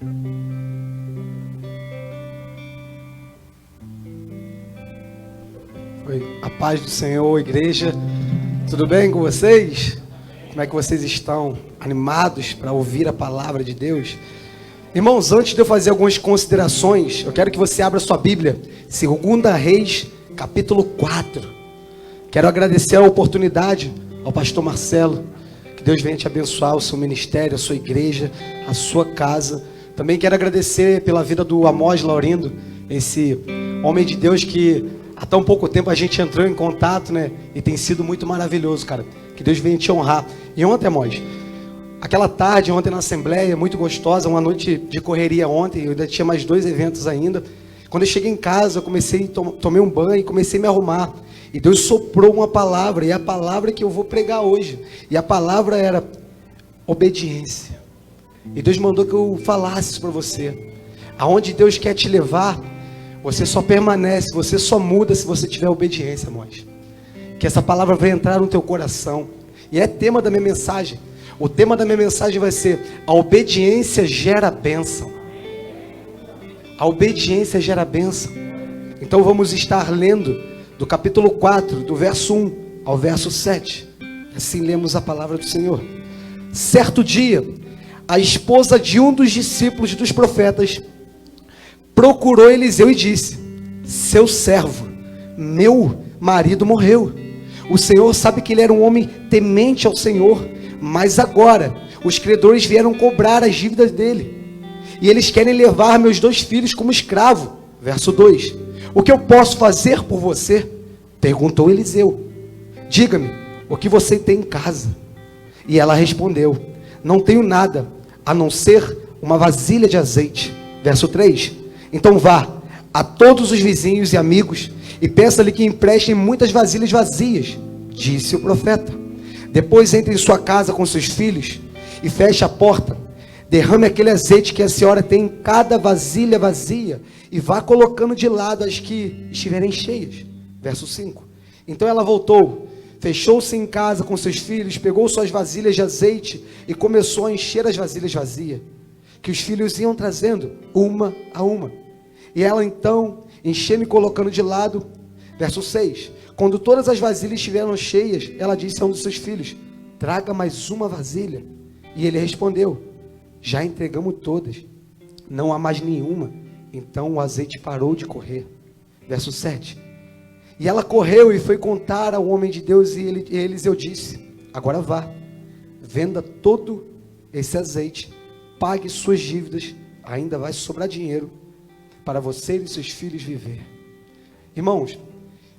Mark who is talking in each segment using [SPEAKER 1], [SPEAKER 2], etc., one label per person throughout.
[SPEAKER 1] Oi, a paz do Senhor, igreja. Tudo bem com vocês? Como é que vocês estão? Animados para ouvir a palavra de Deus? Irmãos, antes de eu fazer algumas considerações, eu quero que você abra sua Bíblia, 2 Reis, capítulo 4. Quero agradecer a oportunidade ao pastor Marcelo, que Deus venha te abençoar, o seu ministério, a sua igreja, a sua casa. Também quero agradecer pela vida do Amós Laurindo, esse homem de Deus que há tão pouco tempo a gente entrou em contato, né? E tem sido muito maravilhoso, cara. Que Deus venha te honrar. E ontem, Amós, aquela tarde, ontem na Assembleia, muito gostosa, uma noite de correria ontem, eu ainda tinha mais 2 eventos ainda. Quando eu cheguei em casa, eu comecei, tomei um banho e comecei a me arrumar. E Deus soprou uma palavra, e é a palavra que eu vou pregar hoje. E a palavra era obediência. E Deus mandou que eu falasse isso para você. Aonde Deus quer te levar, você só permanece, você só muda se você tiver obediência, Amós. Que essa palavra vai entrar no teu coração. E é tema da minha mensagem. O tema da minha mensagem vai ser: a obediência gera bênção. A obediência gera bênção. Então vamos estar lendo do capítulo 4, do verso 1 ao verso 7. Assim lemos a palavra do Senhor. Certo dia, a esposa de um dos discípulos dos profetas procurou Eliseu e disse: seu servo, meu marido morreu. O Senhor sabe que ele era um homem temente ao Senhor, mas agora os credores vieram cobrar as dívidas dele. E eles querem levar meus 2 filhos como escravo. Verso 2. O que eu posso fazer por você? Perguntou Eliseu. Diga-me, o que você tem em casa? E ela respondeu: não tenho nada, a não ser uma vasilha de azeite. Verso 3. Então vá a todos os vizinhos e amigos e peça-lhe que emprestem muitas vasilhas vazias, disse o profeta. Depois entre em sua casa com seus filhos e feche a porta. Derrame aquele azeite que a senhora tem em cada vasilha vazia e vá colocando de lado as que estiverem cheias. Verso 5. Então ela voltou, fechou-se em casa com seus filhos, pegou suas vasilhas de azeite e começou a encher as vasilhas vazias, que os filhos iam trazendo, uma a uma. E ela então, enchendo e colocando de lado. Verso 6. Quando todas as vasilhas estiveram cheias, ela disse a um dos seus filhos: traga mais uma vasilha. E ele respondeu: já entregamos todas, não há mais nenhuma. Então o azeite parou de correr. Verso 7. E ela correu e foi contar ao homem de Deus, e Eliseu disse: agora vá, venda todo esse azeite, pague suas dívidas, ainda vai sobrar dinheiro para você e seus filhos viver. Irmãos,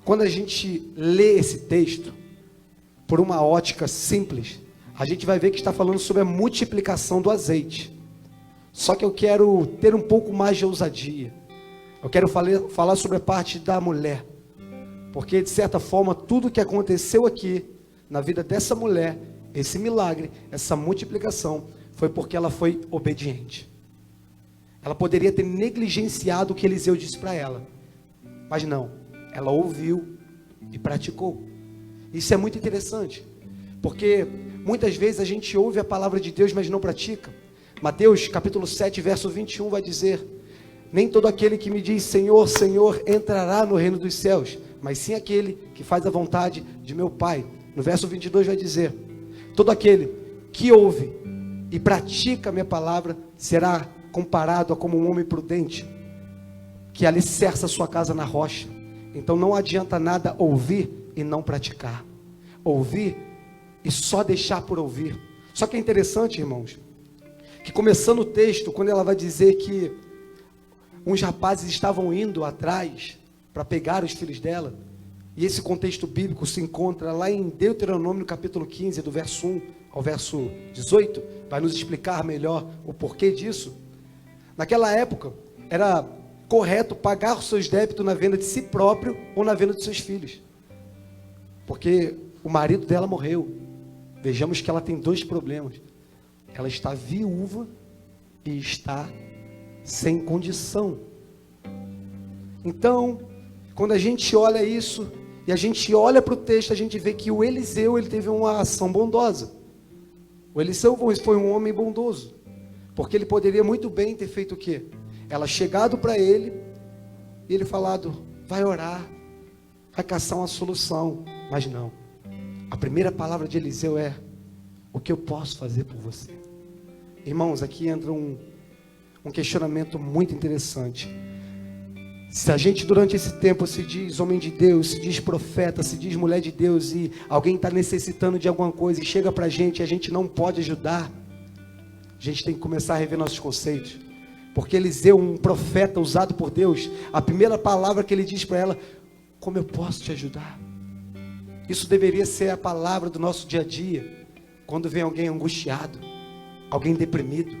[SPEAKER 1] quando a gente lê esse texto por uma ótica simples, a gente vai ver que está falando sobre a multiplicação do azeite. Só que eu quero ter um pouco mais de ousadia. Eu quero falar sobre a parte da mulher. Porque, de certa forma, tudo que aconteceu aqui, na vida dessa mulher, esse milagre, essa multiplicação, foi porque ela foi obediente. Ela poderia ter negligenciado o que Eliseu disse para ela. Mas não, ela ouviu e praticou. Isso é muito interessante. Porque muitas vezes a gente ouve a palavra de Deus, mas não pratica. Mateus capítulo 7, verso 21 vai dizer: nem todo aquele que me diz Senhor, Senhor, entrará no reino dos céus, mas sim aquele que faz a vontade de meu Pai. No verso 22 vai dizer: todo aquele que ouve e pratica a minha palavra será comparado a como um homem prudente, que alicerça sua casa na rocha. Então não adianta nada ouvir e não praticar. Ouvir e só deixar por ouvir. Só que é interessante, irmãos, que começando o texto, quando ela vai dizer que uns rapazes estavam indo atrás para pegar os filhos dela, e esse contexto bíblico se encontra lá em Deuteronômio, no capítulo 15, do verso 1 ao verso 18, vai nos explicar melhor o porquê disso. Naquela época, era correto pagar os seus débitos na venda de si próprio ou na venda de seus filhos, porque o marido dela morreu. Vejamos que ela tem 2 problemas: ela está viúva e está sem condição. Então, quando a gente olha isso e a gente olha para o texto, a gente vê que o Eliseu, ele teve uma ação bondosa. O Eliseu foi um homem bondoso. Porque ele poderia muito bem ter feito o quê? Ela chegado para ele e ele falado, vai orar, vai caçar uma solução. Mas não. A primeira palavra de Eliseu é, o que eu posso fazer por você? Irmãos, aqui entra um questionamento muito interessante. Se a gente durante esse tempo se diz homem de Deus, se diz profeta, se diz mulher de Deus e alguém está necessitando de alguma coisa e chega para a gente não pode ajudar, a gente tem que começar a rever nossos conceitos. Porque Eliseu, um profeta usado por Deus, a primeira palavra que ele diz para ela, como eu posso te ajudar? Isso deveria ser a palavra do nosso dia a dia, quando vem alguém angustiado, alguém deprimido,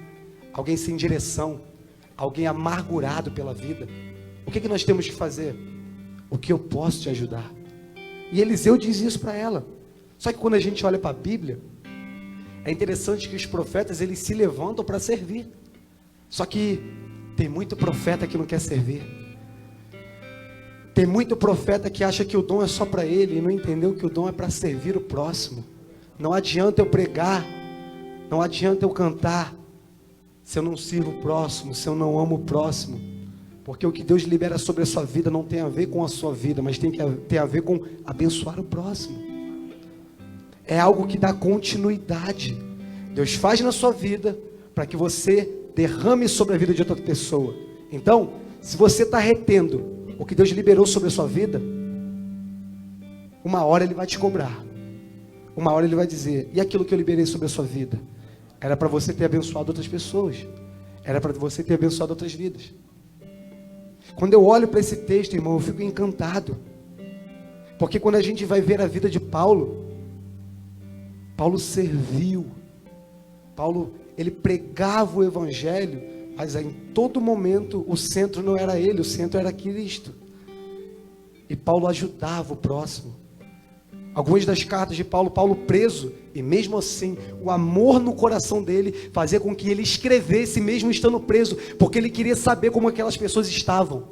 [SPEAKER 1] alguém sem direção, alguém amargurado pela vida. O que nós temos que fazer? O que eu posso te ajudar? E Eliseu diz isso para ela. Só que quando a gente olha para a Bíblia, é interessante que os profetas, eles se levantam para servir. Só que tem muito profeta que não quer servir. Tem muito profeta que acha que o dom é só para ele e não entendeu que o dom é para servir o próximo. Não adianta eu pregar, não adianta eu cantar, se eu não sirvo o próximo, se eu não amo o próximo. Porque o que Deus libera sobre a sua vida não tem a ver com a sua vida, mas tem a ver com abençoar o próximo. É algo que dá continuidade. Deus faz na sua vida para que você derrame sobre a vida de outra pessoa. Então, se você está retendo o que Deus liberou sobre a sua vida, uma hora Ele vai te cobrar. Uma hora Ele vai dizer, e aquilo que eu liberei sobre a sua vida? Era para você ter abençoado outras pessoas. Era para você ter abençoado outras vidas. Quando eu olho para esse texto, irmão, eu fico encantado. Porque quando a gente vai ver a vida de Paulo, Paulo serviu. Paulo, ele pregava o evangelho, mas em todo momento o centro não era ele, o centro era Cristo. E Paulo ajudava o próximo. Algumas das cartas de Paulo, Paulo preso, e mesmo assim, o amor no coração dele fazia com que ele escrevesse mesmo estando preso, porque ele queria saber como aquelas pessoas estavam.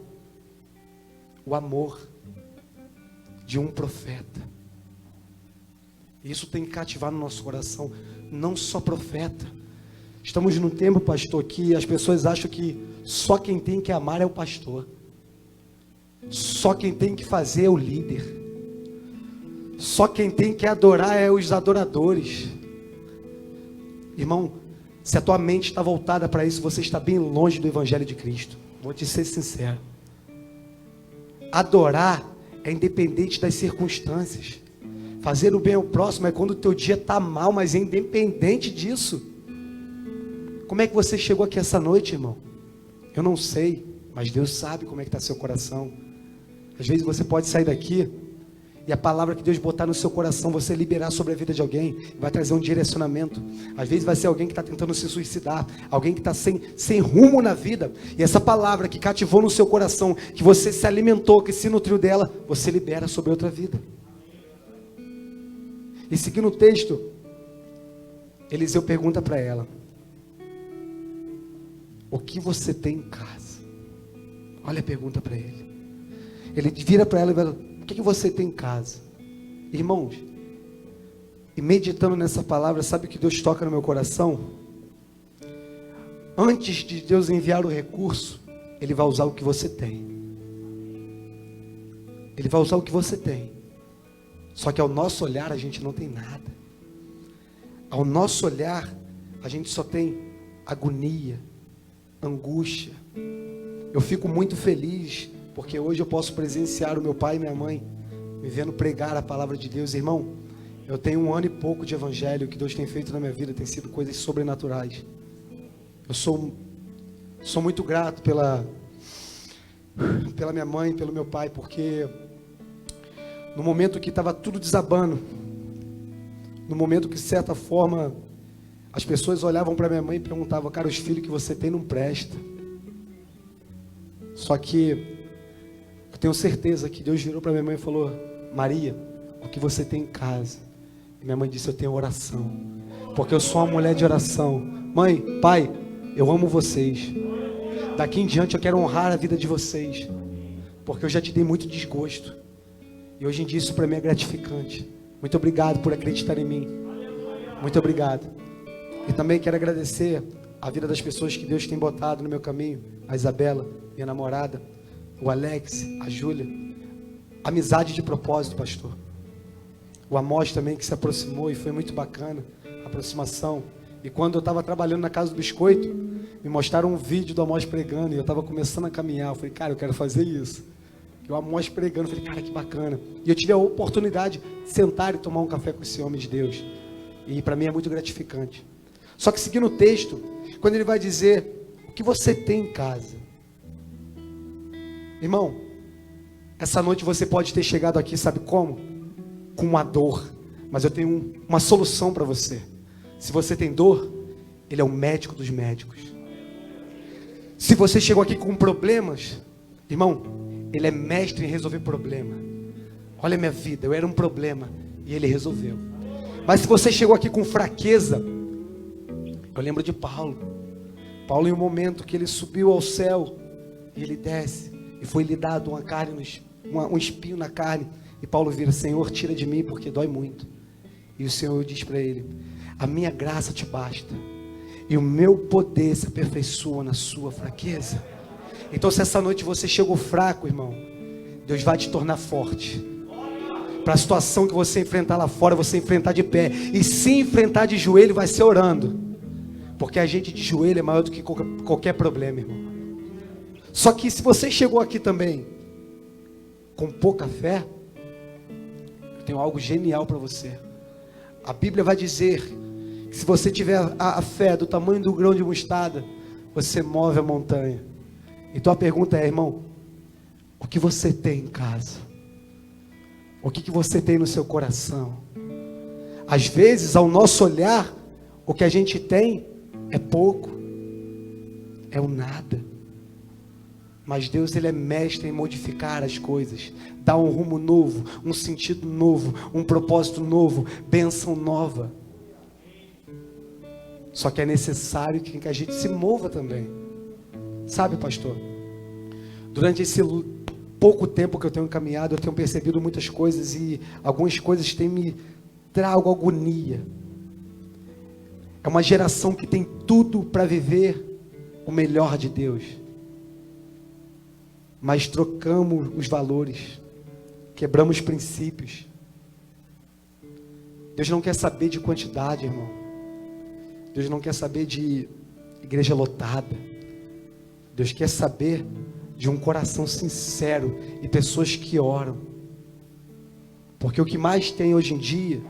[SPEAKER 1] O amor de um profeta. Isso tem que cativar no nosso coração, não só profeta. Estamos num tempo, pastor, que as pessoas acham que só quem tem que amar é o pastor. Só quem tem que fazer é o líder. Só quem tem que adorar é os adoradores. Irmão, se a tua mente está voltada para isso, você está bem longe do Evangelho de Cristo. Vou te ser sincero. Adorar é independente das circunstâncias. Fazer o bem ao próximo é quando o teu dia está mal, mas é independente disso. Como é que você chegou aqui essa noite, irmão? Eu não sei, mas Deus sabe como é que está seu coração. Às vezes você pode sair daqui e a palavra que Deus botar no seu coração, você liberar sobre a vida de alguém, vai trazer um direcionamento. Às vezes vai ser alguém que está tentando se suicidar, alguém que está sem rumo na vida, e essa palavra que cativou no seu coração, que você se alimentou, que se nutriu dela, você libera sobre outra vida. E seguindo o texto, Eliseu pergunta para ela, o que você tem em casa? Olha a pergunta para ele. Ele vira para ela e fala, o que você tem em casa? Irmãos, e meditando nessa palavra, sabe o que Deus toca no meu coração? Antes de Deus enviar o recurso, Ele vai usar o que você tem. Ele vai usar o que você tem. Só que ao nosso olhar a gente não tem nada. Ao nosso olhar a gente só tem agonia, angústia. Eu fico muito feliz porque hoje eu posso presenciar o meu pai e minha mãe me vendo pregar a palavra de Deus. Irmão, eu tenho 1 ano e pouco de evangelho. O que Deus tem feito na minha vida tem sido coisas sobrenaturais. Eu sou muito grato pela minha mãe, pelo meu pai, porque no momento que estava tudo desabando, no momento que de certa forma as pessoas olhavam para minha mãe e perguntavam, cara, os filhos que você tem não prestam. Só que eu tenho certeza que Deus virou para minha mãe e falou, Maria, o que você tem em casa? E minha mãe disse, eu tenho oração, porque eu sou uma mulher de oração. Mãe, pai, eu amo vocês. Daqui em diante eu quero honrar a vida de vocês, porque eu já te dei muito desgosto. E hoje em dia isso para mim é gratificante. Muito obrigado por acreditar em mim. Muito obrigado. E também quero agradecer a vida das pessoas que Deus tem botado no meu caminho. A Isabela, minha namorada, o Alex, a Júlia. Amizade de propósito, pastor. O Amós também, que se aproximou e foi muito bacana a aproximação. E quando eu estava trabalhando na Casa do Biscoito, me mostraram um vídeo do Amós pregando, e eu estava começando a caminhar. Eu falei, cara, eu quero fazer isso. E o Amós pregando, eu falei, cara, que bacana. E eu tive a oportunidade de sentar e tomar um café com esse homem de Deus. E para mim é muito gratificante. Só que seguindo o texto, quando ele vai dizer, o que você tem em casa? Irmão, essa noite você pode ter chegado aqui, sabe como? Com uma dor. Mas eu tenho uma solução para você. Se você tem dor, Ele é o médico dos médicos. Se você chegou aqui com problemas, irmão, Ele é mestre em resolver problema. Olha a minha vida, eu era um problema e Ele resolveu. Mas se você chegou aqui com fraqueza, eu lembro de Paulo. Paulo, em um momento que ele subiu ao céu, e ele desce, e foi lhe dado uma carne, um espinho na carne, e Paulo vira, Senhor, tira de mim, porque dói muito. E o Senhor diz para ele, a minha graça te basta, e o meu poder se aperfeiçoa na sua fraqueza. Então, se essa noite você chegou fraco, irmão, Deus vai te tornar forte. Para a situação que você enfrentar lá fora, você enfrentar de pé. E se enfrentar de joelho, vai ser orando. Porque a gente de joelho é maior do que qualquer problema, irmão. Só que se você chegou aqui também com pouca fé, eu tenho algo genial para você. A Bíblia vai dizer que se você tiver a fé do tamanho do grão de mostarda, você move a montanha. Então a pergunta é, irmão, o que você tem em casa? O que você tem no seu coração? Às vezes, ao nosso olhar, o que a gente tem é pouco, é o nada. Mas Deus, Ele é mestre em modificar as coisas, dar um rumo novo, um sentido novo, um propósito novo, bênção nova. Só que é necessário que a gente se mova também. Sabe, pastor? Durante esse pouco tempo que eu tenho caminhado, eu tenho percebido muitas coisas, e algumas coisas têm me trago agonia. É uma geração que tem tudo para viver o melhor de Deus, mas trocamos os valores, quebramos princípios. Deus não quer saber de quantidade, irmão. Deus não quer saber de igreja lotada. Deus quer saber de um coração sincero e pessoas que oram. Porque o que mais tem hoje em dia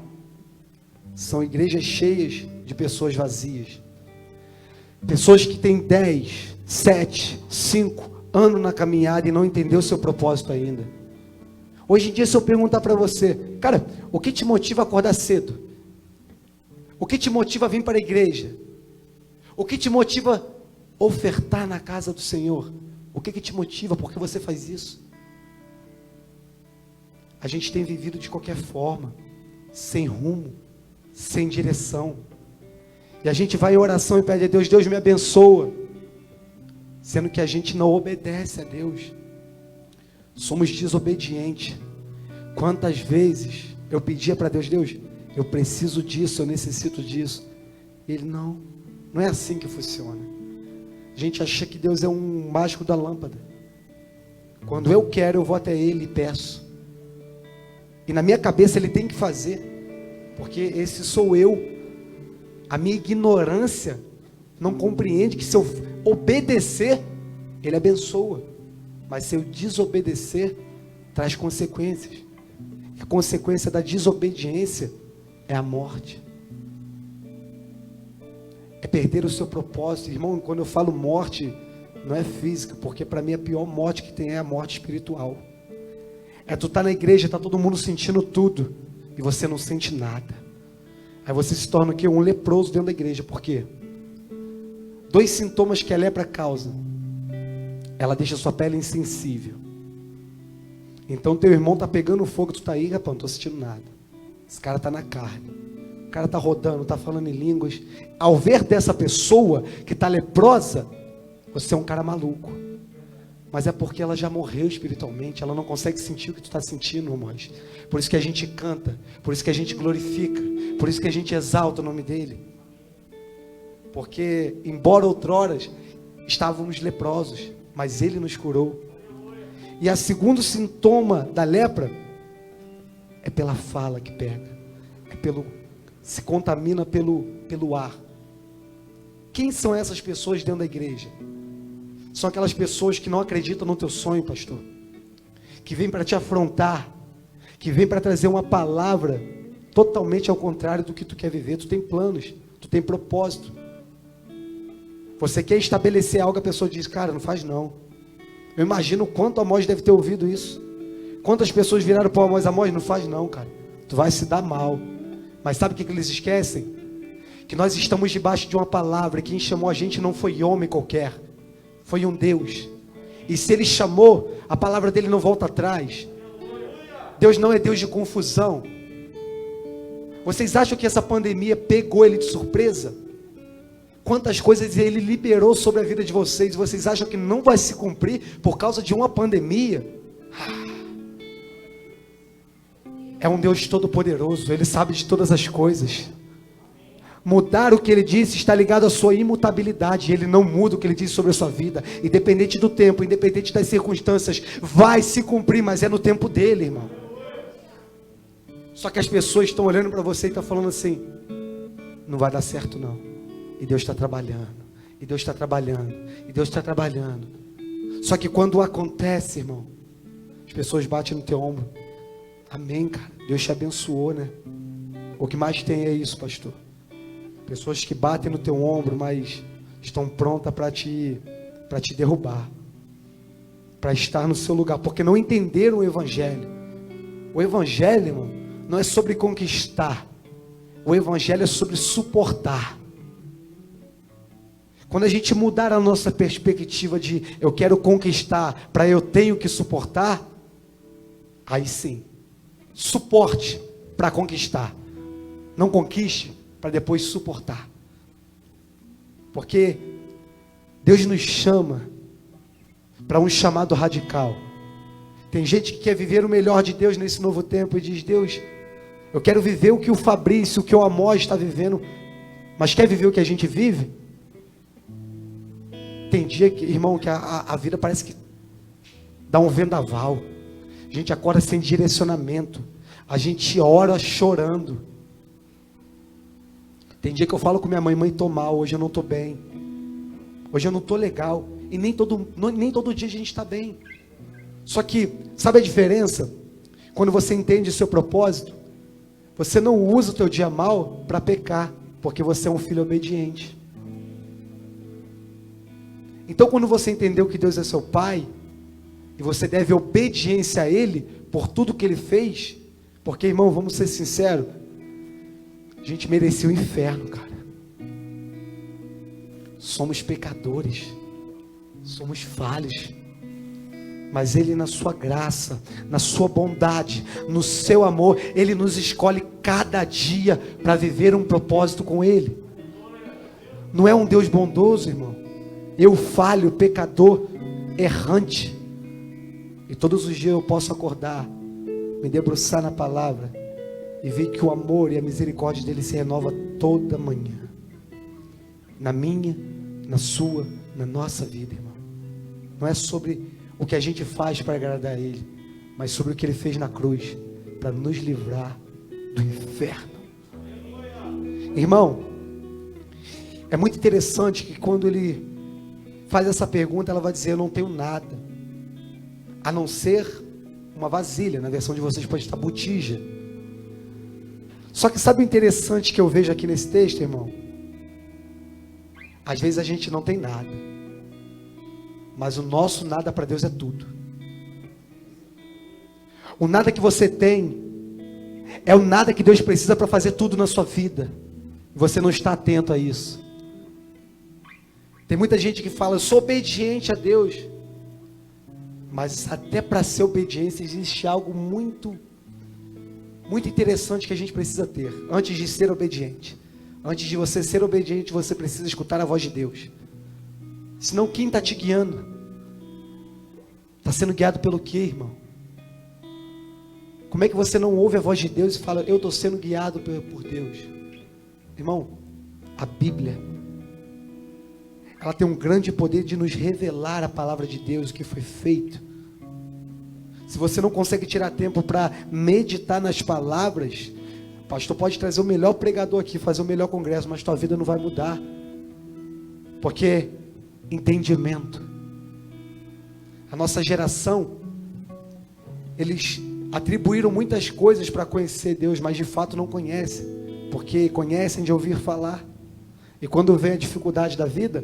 [SPEAKER 1] são igrejas cheias de pessoas vazias. Pessoas que têm 10, 7, 5 anos na caminhada e não entendeu o seu propósito ainda. Hoje em dia, se eu perguntar para você, cara, o que te motiva a acordar cedo? O que te motiva a vir para a igreja? O que te motiva a ofertar na casa do Senhor? O que te motiva? Por que você faz isso? A gente tem vivido de qualquer forma, sem rumo, sem direção. E a gente vai em oração e pede a Deus, Deus me abençoa. Sendo que a gente não obedece a Deus. Somos desobedientes. Quantas vezes eu pedia para Deus, Deus, eu preciso disso, eu necessito disso. Ele, não é assim que funciona. A gente acha que Deus é um mágico da lâmpada. Quando eu quero, eu vou até Ele e peço. E na minha cabeça Ele tem que fazer. Porque esse sou eu. A minha ignorância não compreende que se eu obedecer, Ele abençoa. Mas se eu desobedecer, traz consequências. E a consequência da desobediência é a morte. É perder o seu propósito. Irmão, quando eu falo morte, não é física, porque para mim a pior morte que tem é a morte espiritual. É tu estar na igreja, está todo mundo sentindo tudo, e você não sente nada. Aí você se torna o quê? Um leproso dentro da igreja. Por quê? 2 sintomas que a lepra causa. Ela deixa a sua pele insensível. Então teu irmão está pegando fogo, tu está aí, rapaz, não estou sentindo nada. Esse cara está na carne. O cara está rodando, está falando em línguas. Ao ver dessa pessoa que está leprosa, você é um cara maluco. Mas é porque ela já morreu espiritualmente. Ela não consegue sentir o que tu está sentindo, irmãos. Por isso que a gente canta. Por isso que a gente glorifica. Por isso que a gente exalta o nome dele. Porque, embora outroras estávamos leprosos, mas Ele nos curou. E o segundo sintoma da lepra é pela fala que pega, se contamina pelo ar. Quem são essas pessoas dentro da igreja? São aquelas pessoas que não acreditam no teu sonho, pastor, que vêm para te afrontar, que vêm para trazer uma palavra totalmente ao contrário do que tu quer viver. Tu tem planos, tu tem propósito. Você quer estabelecer algo, a pessoa diz, cara, não faz não. Eu imagino o quanto Amós deve ter ouvido isso. Quantas pessoas viraram para o Amós, não faz não, cara. Tu vai se dar mal. Mas sabe o que eles esquecem? Que nós estamos debaixo de uma palavra. Quem chamou a gente não foi homem qualquer, foi um Deus. E se Ele chamou, a palavra dele não volta atrás. Deus não é Deus de confusão. Vocês acham que essa pandemia pegou Ele de surpresa? Quantas coisas Ele liberou sobre a vida de vocês, vocês acham que não vai se cumprir por causa de uma pandemia? É um Deus todo-poderoso, Ele sabe de todas as coisas. Mudar o que Ele disse está ligado à sua imutabilidade. Ele não muda o que Ele disse sobre a sua vida, independente do tempo, independente das circunstâncias, vai se cumprir, mas é no tempo dEle, irmão. Só que as pessoas estão olhando para você e estão falando assim, não vai dar certo não. E Deus está trabalhando, e Deus está trabalhando, e Deus está trabalhando. Só que quando acontece, irmão, as pessoas batem no teu ombro. Amém, cara, Deus te abençoou, né? O que mais tem é isso, pastor. Pessoas que batem no teu ombro, mas estão prontas para te derrubar, para estar no seu lugar, porque não entenderam o Evangelho. O Evangelho, irmão, não é sobre conquistar. O Evangelho é sobre suportar. Quando a gente mudar a nossa perspectiva de eu quero conquistar para eu tenho que suportar, aí sim, suporte para conquistar. Não conquiste para depois suportar. Porque Deus nos chama para um chamado radical. Tem gente que quer viver o melhor de Deus nesse novo tempo e diz, Deus, eu quero viver o que o Fabrício, o que o Amós está vivendo, mas quer viver o que a gente vive? Tem dia, que, irmão, que a vida parece que dá um vendaval. A gente acorda sem direcionamento. A gente ora chorando. Tem dia que eu falo com minha mãe, tô mal, hoje eu não tô bem. Hoje eu não tô legal. E nem todo dia a gente está bem. Só que, sabe a diferença? Quando você entende o seu propósito, você não usa o teu dia mal para pecar, porque você é um filho obediente. Então quando você entendeu que Deus é seu Pai, e você deve obediência a Ele, por tudo que Ele fez, porque irmão, vamos ser sinceros, a gente merecia o inferno, cara. Somos pecadores, somos falhos, mas Ele na sua graça, na sua bondade, no seu amor, Ele nos escolhe cada dia para viver um propósito com Ele. Não é um Deus bondoso, irmão? Eu falho, pecador, errante, e todos os dias eu posso acordar, me debruçar na palavra e ver que o amor e a misericórdia dele se renova toda manhã, na minha, na sua, na nossa vida, irmão. Não é sobre o que a gente faz para agradar a Ele, mas sobre o que Ele fez na cruz, para nos livrar do inferno. Irmão, é muito interessante que quando Ele faz essa pergunta, ela vai dizer, eu não tenho nada, a não ser uma vasilha, na versão de vocês pode estar botija. Só que sabe o interessante que eu vejo aqui nesse texto, irmão? Às vezes a gente não tem nada, mas o nosso nada para Deus é tudo. O nada que você tem é o nada que Deus precisa para fazer tudo na sua vida. Você não está atento a isso. Tem muita gente que fala, eu sou obediente a Deus, mas até para ser obediência existe algo muito interessante que a gente precisa ter, antes de ser obediente. Antes de você ser obediente, você precisa escutar a voz de Deus. Senão quem está te guiando? Está sendo guiado pelo quê, irmão? Como é que você não ouve a voz de Deus e fala, eu estou sendo guiado por Deus? Irmão, a Bíblia ela tem um grande poder de nos revelar a palavra de Deus, o que foi feito. Se você não consegue tirar tempo para meditar nas palavras, o pastor pode trazer o melhor pregador aqui, fazer o melhor congresso, mas tua vida não vai mudar. Porque entendimento. A nossa geração, eles atribuíram muitas coisas para conhecer Deus, mas de fato não conhecem, porque conhecem de ouvir falar. E quando vem a dificuldade da vida,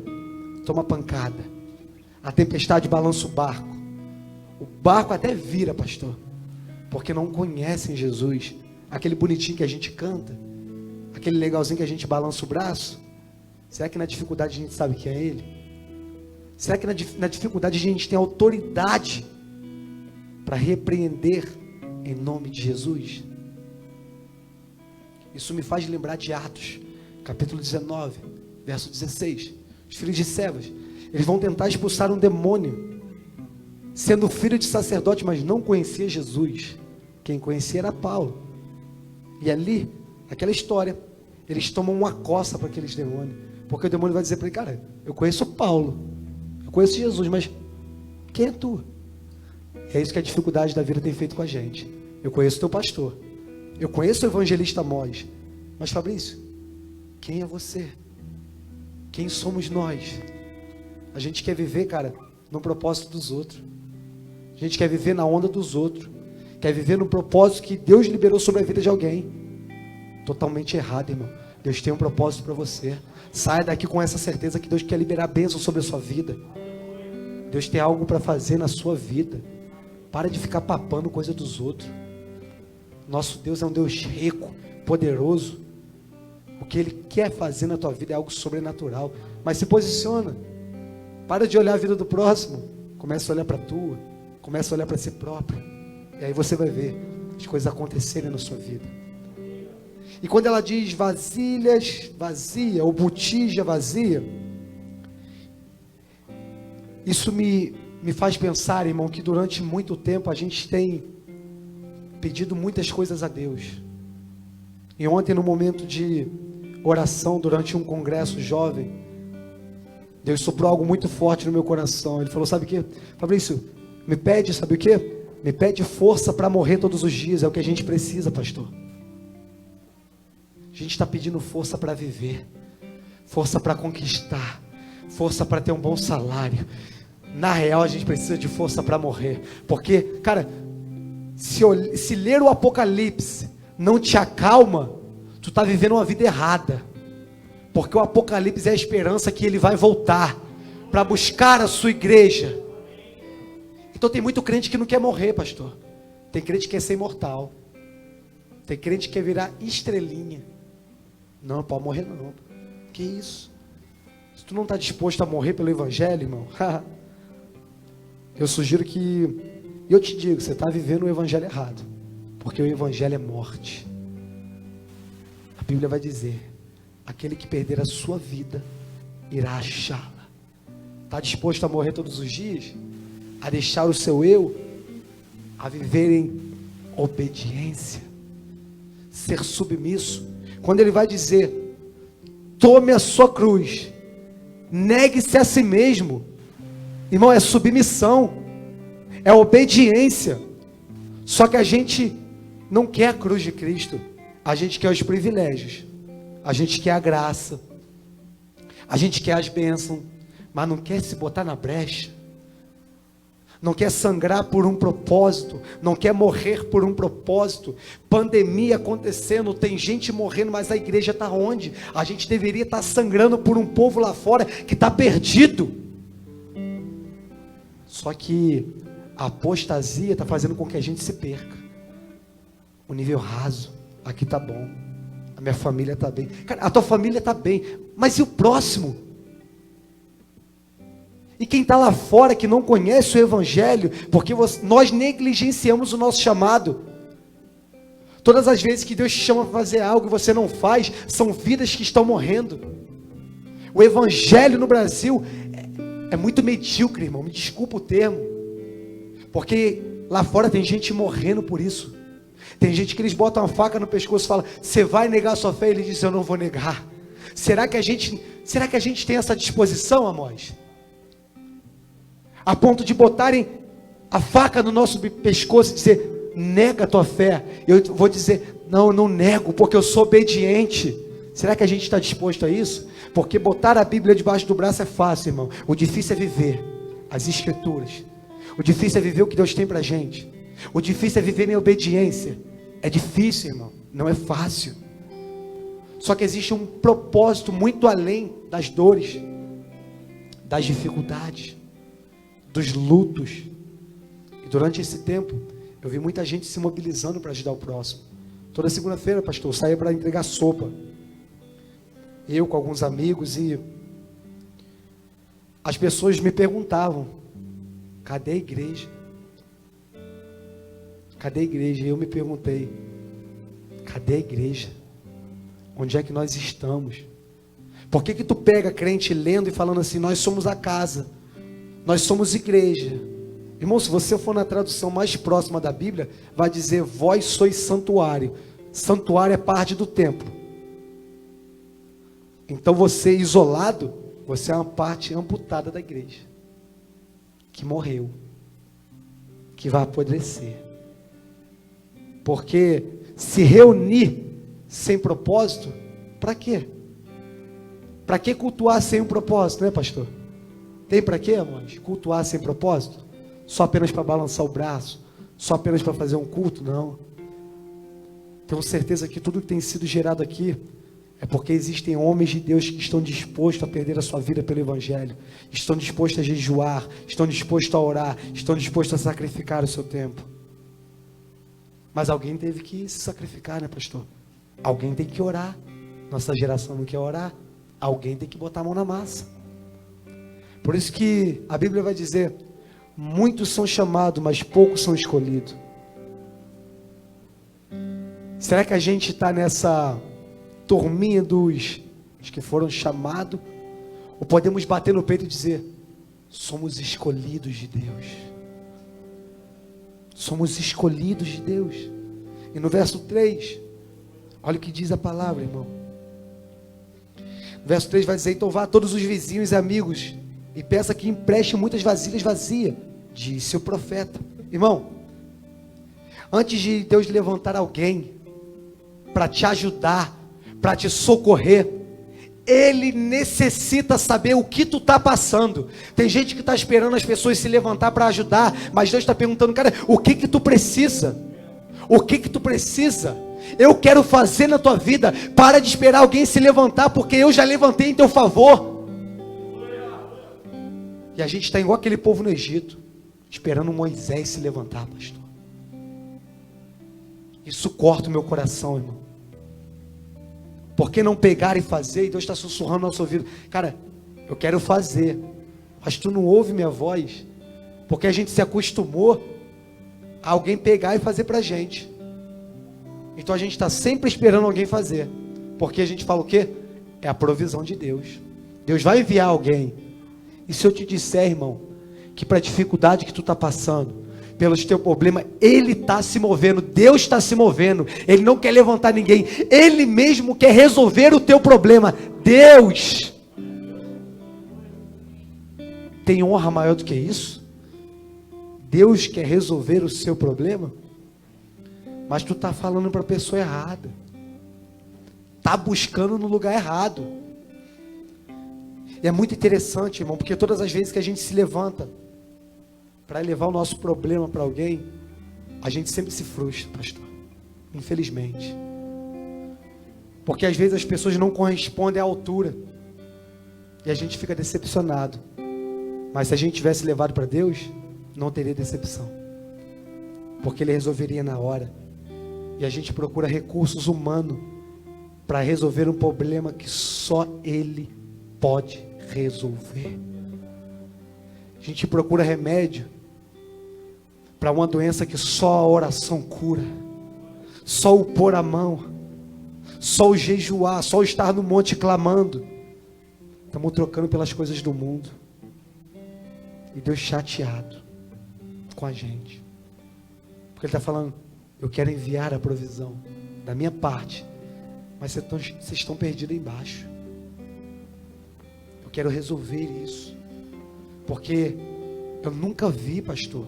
[SPEAKER 1] toma pancada. A tempestade balança o barco. O barco até vira, pastor, porque não conhecem Jesus. Aquele bonitinho que a gente canta, aquele legalzinho que a gente balança o braço. Será que na dificuldade a gente sabe quem é Ele? Será que na dificuldade a gente tem autoridade para repreender em nome de Jesus? Isso me faz lembrar de Atos, capítulo 19, verso 16. Os filhos de Sebas, eles vão tentar expulsar um demônio, sendo filho de sacerdote, mas não conhecia Jesus. Quem conhecia era Paulo. E ali, naquela história, eles tomam uma coça para aqueles demônios, porque o demônio vai dizer para ele: cara, eu conheço Paulo, eu conheço Jesus, mas quem é tu? É isso que a dificuldade da vida tem feito com a gente. Eu conheço teu pastor, eu conheço o evangelista Amós, mas Fabrício, quem é você? Quem somos nós? A gente quer viver, cara, no propósito dos outros. A gente quer viver na onda dos outros. Quer viver no propósito que Deus liberou sobre a vida de alguém. Totalmente errado, irmão. Deus tem um propósito para você. Saia daqui com essa certeza que Deus quer liberar bênção sobre a sua vida. Deus tem algo para fazer na sua vida. Para de ficar papando coisa dos outros. Nosso Deus é um Deus rico, poderoso. O que Ele quer fazer na tua vida é algo sobrenatural. Mas se posiciona. Para de olhar a vida do próximo. Começa a olhar para a tua. Começa a olhar para si próprio. E aí você vai ver as coisas acontecerem na sua vida. E quando ela diz vasilhas vazia, ou botija vazia, isso me faz pensar, irmão, que durante muito tempo a gente tem pedido muitas coisas a Deus. E ontem, no momento de oração, durante um congresso jovem, Deus soprou algo muito forte no meu coração. Ele falou: sabe o que, Fabrício, me pede, sabe o que? Me pede força para morrer todos os dias. É o que a gente precisa, pastor. A gente está pedindo força para viver, força para conquistar, força para ter um bom salário. Na real, a gente precisa de força para morrer. Porque, cara, se ler o Apocalipse não te acalma, tu está vivendo uma vida errada. Porque o Apocalipse é a esperança que Ele vai voltar para buscar a sua igreja. Então tem muito crente que não quer morrer, pastor. Tem crente que quer ser imortal. Tem crente que quer virar estrelinha. Não, pode morrer não. Que isso? Se tu não está disposto a morrer pelo evangelho, irmão, eu sugiro que, eu te digo, você está vivendo o evangelho errado. Porque o evangelho é morte. A Bíblia vai dizer: aquele que perder a sua vida, irá achá-la. Está disposto a morrer todos os dias? A deixar o seu eu, a viver em obediência, ser submisso. Quando ele vai dizer: tome a sua cruz, negue-se a si mesmo, irmão, é submissão, é obediência. Só que a gente não quer a cruz de Cristo, a gente quer os privilégios, a gente quer a graça, a gente quer as bênçãos, mas não quer se botar na brecha. Não quer sangrar por um propósito, não quer morrer por um propósito. Pandemia acontecendo, tem gente morrendo, mas a igreja está onde? A gente deveria estar sangrando por um povo lá fora que está perdido. Só que a apostasia está fazendo com que a gente se perca. O nível raso, aqui está bom, a minha família está bem. Cara, a tua família está bem, mas e o próximo? E quem está lá fora que não conhece o evangelho, porque nós negligenciamos o nosso chamado. Todas as vezes que Deus te chama para fazer algo e você não faz, são vidas que estão morrendo. O evangelho no Brasil é muito medíocre, irmão, me desculpa o termo, porque lá fora tem gente morrendo por isso. Tem gente que eles botam a faca no pescoço e falam: você vai negar a sua fé? Ele diz: eu não vou negar. Será que a gente tem essa disposição, Amós? A ponto de botarem a faca no nosso pescoço e dizer, nega a tua fé. Eu vou dizer, não, eu não nego, porque eu sou obediente. Será que a gente está disposto a isso? Porque botar a Bíblia debaixo do braço é fácil, irmão. O difícil é viver as Escrituras. O difícil é viver o que Deus tem pra gente. O difícil é viver em obediência. É difícil, irmão. Não é fácil. Só que existe um propósito muito além das dores, das dificuldades, dos lutos. E durante esse tempo, eu vi muita gente se mobilizando para ajudar o próximo. Toda segunda-feira, pastor, eu saía para entregar sopa. Eu com alguns amigos, e as pessoas me perguntavam, cadê a igreja? Cadê a igreja? E eu me perguntei, cadê a igreja? Onde é que nós estamos? Por que tu pega crente lendo e falando assim, nós somos a casa, nós somos igreja? Irmão, se você for na tradução mais próxima da Bíblia, vai dizer, vós sois santuário. Santuário é parte do templo. Então você isolado, você é uma parte amputada da igreja, que morreu, que vai apodrecer. Porque se reunir sem propósito, para quê? Para que cultuar sem um propósito, né, pastor? Tem para quê, irmãos? Cultuar sem propósito? Só apenas para balançar o braço? Só apenas para fazer um culto? Não. Tenho certeza que tudo que tem sido gerado aqui é porque existem homens de Deus que estão dispostos a perder a sua vida pelo Evangelho, estão dispostos a jejuar, estão dispostos a orar, estão dispostos a sacrificar o seu tempo. Mas alguém teve que se sacrificar, né, pastor? Alguém tem que orar. Nossa geração não quer orar. Alguém tem que botar a mão na massa. Por isso que a Bíblia vai dizer, muitos são chamados, mas poucos são escolhidos. Será que a gente está nessa turminha dos que foram chamados? Ou podemos bater no peito e dizer, somos escolhidos de Deus. Somos escolhidos de Deus. E no verso 3, olha o que diz a palavra, irmão. No verso 3 vai dizer, então vá a todos os vizinhos e amigos, e peça que empreste muitas vasilhas vazias, disse o profeta. Irmão, antes de Deus levantar alguém para te ajudar, para te socorrer, Ele necessita saber o que tu está passando. Tem gente que está esperando as pessoas se levantar para ajudar, mas Deus está perguntando, cara, o que tu precisa? O que tu precisa? Eu quero fazer na tua vida. Para de esperar alguém se levantar, porque eu já levantei em teu favor. E a gente está igual aquele povo no Egito, esperando Moisés se levantar, pastor. Isso corta o meu coração, irmão. Por que não pegar e fazer? E Deus está sussurrando no nosso ouvido, cara, eu quero fazer, mas tu não ouve minha voz, porque a gente se acostumou a alguém pegar e fazer para a gente. Então a gente está sempre esperando alguém fazer, porque a gente fala o quê? É a provisão de Deus. Deus vai enviar alguém. E se eu te disser, irmão, que para a dificuldade que tu está passando, pelos teus problemas, Ele está se movendo, Deus está se movendo, Ele não quer levantar ninguém, Ele mesmo quer resolver o teu problema. Deus tem honra maior do que isso? Deus quer resolver o seu problema? Mas tu está falando para a pessoa errada, está buscando no lugar errado. E é muito interessante, irmão, porque todas as vezes que a gente se levanta para levar o nosso problema para alguém, a gente sempre se frustra, pastor, infelizmente, porque às vezes as pessoas não correspondem à altura, e a gente fica decepcionado. Mas se a gente tivesse levado para Deus, não teria decepção, porque Ele resolveria na hora. E a gente procura recursos humanos para resolver um problema que só Ele pode resolver. A gente procura remédio para uma doença que só a oração cura, só o pôr a mão, só o jejuar, só o estar no monte clamando. Estamos trocando pelas coisas do mundo. E Deus chateado com a gente, porque Ele está falando, eu quero enviar a provisão da minha parte, mas vocês estão perdidos embaixo. quero resolver isso. Porque eu nunca vi, pastor,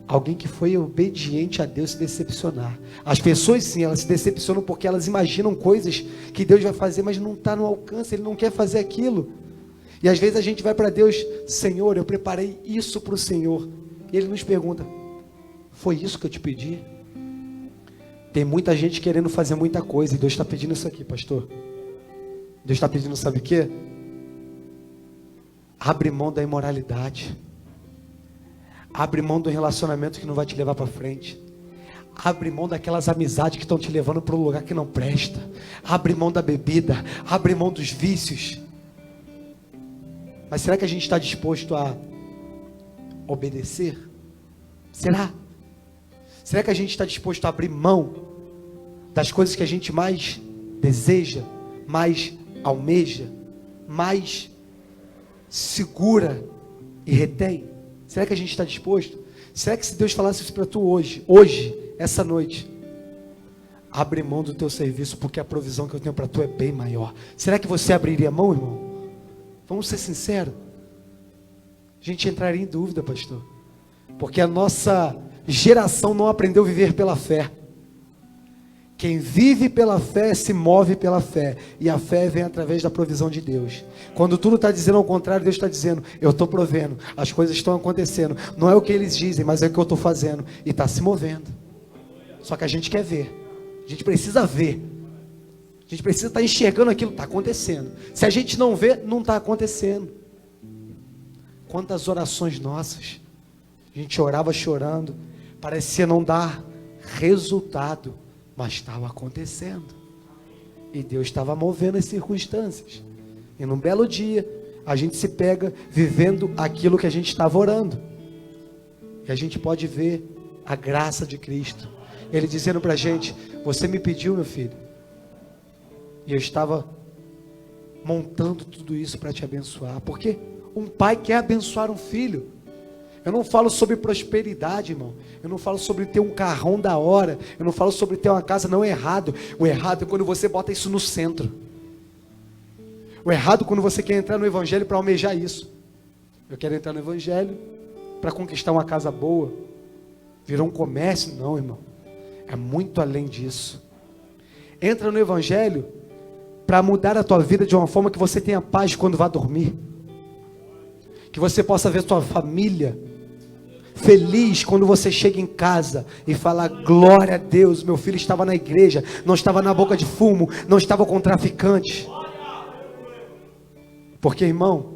[SPEAKER 1] alguém que foi obediente a Deus se decepcionar. As pessoas sim, elas se decepcionam porque elas imaginam coisas que Deus vai fazer, mas não está no alcance, Ele não quer fazer aquilo. E às vezes a gente vai para Deus: Senhor, eu preparei isso para o Senhor. E Ele nos pergunta: foi isso que eu te pedi? Tem muita gente querendo fazer muita coisa, e Deus está pedindo isso aqui, pastor. Deus está pedindo, sabe o quê? Abre mão da imoralidade. Abre mão do relacionamento que não vai te levar para frente. Abre mão daquelas amizades que estão te levando para um lugar que não presta. Abre mão da bebida. Abre mão dos vícios. Mas será que a gente está disposto a obedecer? Será? Será que a gente está disposto a abrir mão das coisas que a gente mais deseja, mais almeja, mais segura e retém? Será que a gente está disposto? Será que se Deus falasse isso para tu hoje, essa noite: abre mão do teu serviço, porque a provisão que eu tenho para tu é bem maior. Será que você abriria mão, irmão? Vamos ser sinceros. A gente entraria em dúvida, pastor, porque a nossa geração não aprendeu a viver pela fé. Quem vive pela fé se move pela fé, e a fé vem através da provisão de Deus. Quando tudo está dizendo ao contrário, Deus está dizendo: eu estou provendo, as coisas estão acontecendo. Não é o que eles dizem, mas é o que eu estou fazendo, e está se movendo. Só que a gente quer ver, a gente precisa ver, a gente precisa estar enxergando aquilo que está acontecendo. Se a gente não vê, não está acontecendo. Quantas orações nossas, a gente orava chorando, parecia não dar resultado, mas estava acontecendo, e Deus estava movendo as circunstâncias. E num belo dia, a gente se pega vivendo aquilo que a gente estava orando, e a gente pode ver a graça de Cristo, Ele dizendo para a gente: você me pediu, meu filho, e eu estava montando tudo isso para te abençoar. Porque um pai quer abençoar um filho. Eu não falo sobre prosperidade, irmão. Eu não falo sobre ter um carrão da hora. Eu não falo sobre ter uma casa. Não é errado. O errado é quando você bota isso no centro. O errado é quando você quer entrar no evangelho para almejar isso. Eu quero entrar no evangelho para conquistar uma casa boa. Virou um comércio? Não, irmão. É muito além disso. Entra no evangelho para mudar a tua vida de uma forma que você tenha paz quando vá dormir. Que você possa ver sua família feliz quando você chega em casa e fala: glória a Deus, meu filho estava na igreja, não estava na boca de fumo, não estava com traficantes. Porque, irmão,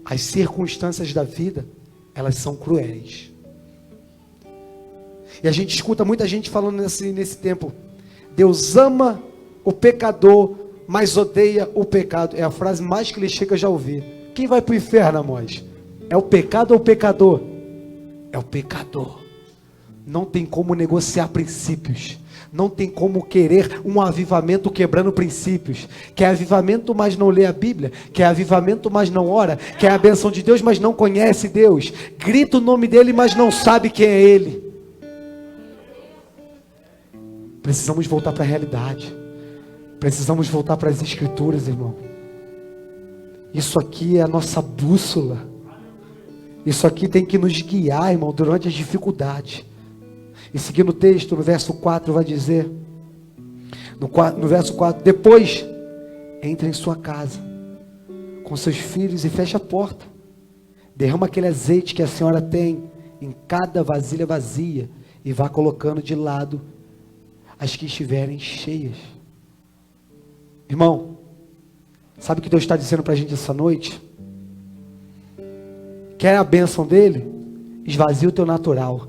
[SPEAKER 1] as circunstâncias da vida, elas são cruéis. E a gente escuta muita gente falando nesse tempo: Deus ama o pecador, mas odeia o pecado. É a frase mais clichê que eu já ouvi. Quem vai para o inferno, Amós? É o pecado ou o pecador? É o pecador. Não tem como negociar princípios. Não tem como querer um avivamento quebrando princípios. Quer avivamento, mas não lê a Bíblia. Quer avivamento, mas não ora. Quer a bênção de Deus, mas não conhece Deus. Grita o nome dele, mas não sabe quem é ele. Precisamos voltar para a realidade. Precisamos voltar para as Escrituras, irmão. Isso aqui é a nossa bússola. Isso aqui tem que nos guiar, irmão, durante as dificuldades. E seguindo o texto, no verso 4 vai dizer, no verso 4, depois, entre em sua casa, com seus filhos, e feche a porta. Derrama aquele azeite que a senhora tem em cada vasilha vazia, e vá colocando de lado as que estiverem cheias. Irmão, sabe o que Deus está dizendo para a gente essa noite? Quer a bênção dele? Esvazia o teu natural,